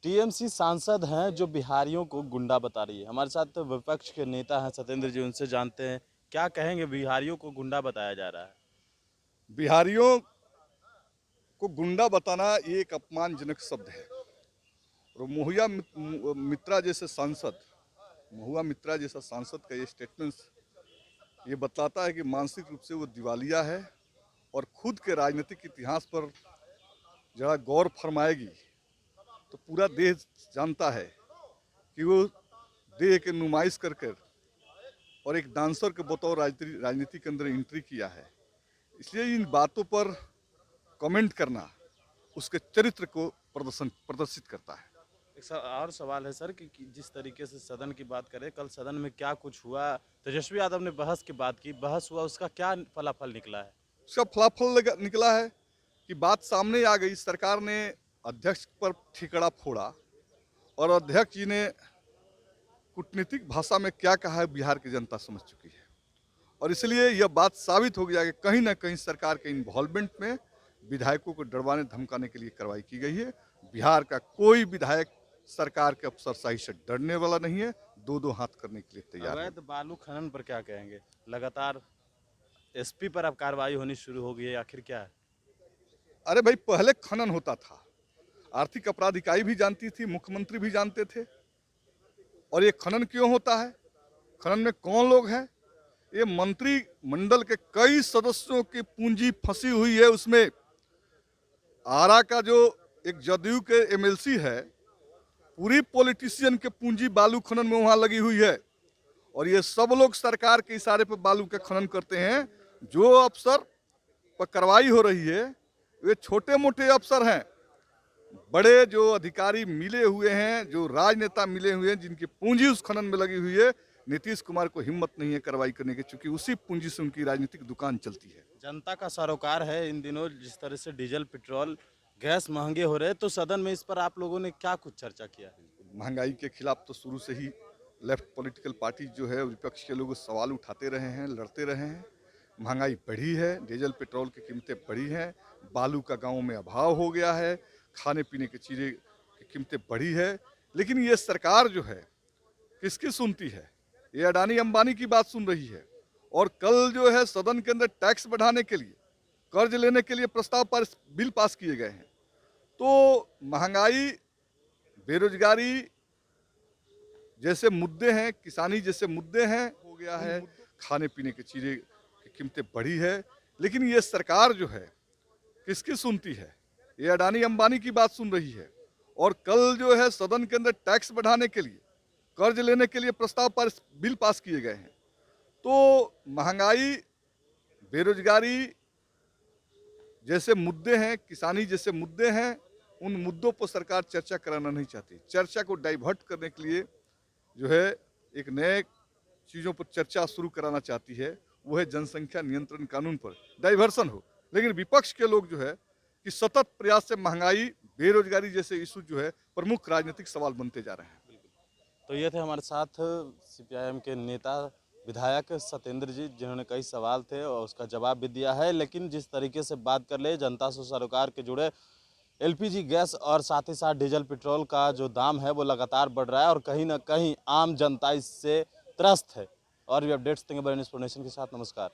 TMC सांसद हैं जो बिहारियों को गुंडा बता रही है। हमारे साथ तो विपक्ष के नेता हैं सत्येंद्र जी, उनसे जानते हैं क्या कहेंगे। बिहारियों को गुंडा बताया जा रहा है। बिहारियों को गुंडा बताना ये एक अपमानजनक शब्द है। और महुआ मित्रा जैसा सांसद का ये स्टेटमेंट ये बताता है कि मानसिक रूप से वो दिवालिया है और खुद के राजनीतिक इतिहास पर जरा गौर फरमाएगी तो पूरा देश जानता है कि वो देह के नुमाइश कर कर और एक डांसर के बतौर राजनीति के अंदर एंट्री किया है। इसलिए इन बातों पर कमेंट करना उसके चरित्र को प्रदर्शित करता है। एक और सवाल है सर कि जिस तरीके से सदन की बात करें, कल सदन में क्या कुछ हुआ। तेजस्वी यादव ने बहस की बात की, बहस हुआ, उसका क्या फलाफल निकला है? उसका फलाफल निकला है कि बात सामने आ गई। सरकार ने अध्यक्ष पर ठिकड़ा फोड़ा और अध्यक्ष जी ने कूटनीतिक भाषा में क्या कहा है बिहार की जनता समझ चुकी है। और इसलिए यह बात साबित हो गया कि कहीं ना कहीं सरकार के इन्वॉल्वमेंट में विधायकों को डरवाने धमकाने के लिए कार्रवाई की गई है। बिहार का कोई विधायक सरकार के अफसरशाही से डरने वाला नहीं है, दो दो हाथ करने के लिए तैयार है। अवैध बालू खनन पर क्या कहेंगे? लगातार एसपी पर अब कार्रवाई होनी शुरू हो गई है, आखिर क्या है? अरे भाई, पहले खनन होता था, आर्थिक अपराध इकाई भी जानती थी, मुख्यमंत्री भी जानते थे। और ये खनन क्यों होता है, खनन में कौन लोग हैं? ये मंत्री मंडल के कई सदस्यों की पूंजी फंसी हुई है उसमें। आरा का जो एक जदयू के एमएलसी है, पूरी पॉलिटिशियन के पूंजी बालू खनन में वहां लगी हुई है। और ये सब लोग सरकार के इशारे पर बालू के खनन करते हैं। जो अफसर पर कार्रवाई हो रही है वे छोटे मोटे अफसर हैं। बड़े जो अधिकारी मिले हुए हैं, जो राजनेता मिले हुए हैं, जिनकी पूंजी उस खनन में लगी हुई है, नीतीश कुमार को हिम्मत नहीं है कार्रवाई करने की, क्योंकि उसी पूंजी से उनकी राजनीतिक दुकान चलती है। जनता का सरोकार है। इन दिनों जिस तरह से डीजल पेट्रोल गैस महंगे हो रहे हैं, तो सदन में इस पर आप लोगों ने क्या कुछ चर्चा किया? महंगाई के खिलाफ तो शुरू से ही लेफ्ट पॉलिटिकल पार्टी जो है, विपक्ष के लोग सवाल उठाते रहे हैं, लड़ते रहे हैं। महंगाई बढ़ी है, डीजल पेट्रोल की कीमतें बढ़ी हैं, बालू का गाँव में अभाव हो गया है, खाने पीने की चीज़ें की कीमतें बढ़ी है। लेकिन ये सरकार जो है किसकी सुनती है? ये अडानी अंबानी की बात सुन रही है। और कल जो है सदन के अंदर टैक्स बढ़ाने के लिए, कर्ज लेने के लिए प्रस्ताव पर बिल पास किए गए हैं। तो महंगाई, बेरोजगारी जैसे मुद्दे हैं, किसानी जैसे मुद्दे हैं, हो गया है, खाने पीने की चीज़ें की कीमतें बढ़ी है। लेकिन ये सरकार जो है किसकी सुनती है? ये अडानी अंबानी की बात सुन रही है। और कल जो है सदन के अंदर टैक्स बढ़ाने के लिए, कर्ज लेने के लिए प्रस्ताव पर बिल पास किए गए हैं। तो महंगाई, बेरोजगारी जैसे मुद्दे हैं, किसानी जैसे मुद्दे हैं, उन मुद्दों पर सरकार चर्चा कराना नहीं चाहती। चर्चा को डाइवर्ट करने के लिए जो है एक नए चीज़ों पर चर्चा शुरू कराना चाहती है, वो है जनसंख्या नियंत्रण कानून पर डाइवर्सन हो। लेकिन विपक्ष के लोग जो है कि सतत प्रयास से महंगाई, बेरोजगारी जैसे इशू जो है प्रमुख राजनीतिक सवाल बनते जा रहे हैं। तो ये थे हमारे साथ सीपीआईएम के नेता विधायक सत्येंद्र जी, जिन्होंने कई सवाल थे और उसका जवाब भी दिया है। लेकिन जिस तरीके से बात कर ले जनता से सरोकार के जुड़े, एलपीजी गैस और साथ ही साथ डीजल पेट्रोल का जो दाम है वो लगातार बढ़ रहा है और कहीं ना कहीं आम जनता इससे त्रस्त है। और भी अपडेट्स देंगे बड़े इन्फॉर्मेशन के साथ। नमस्कार।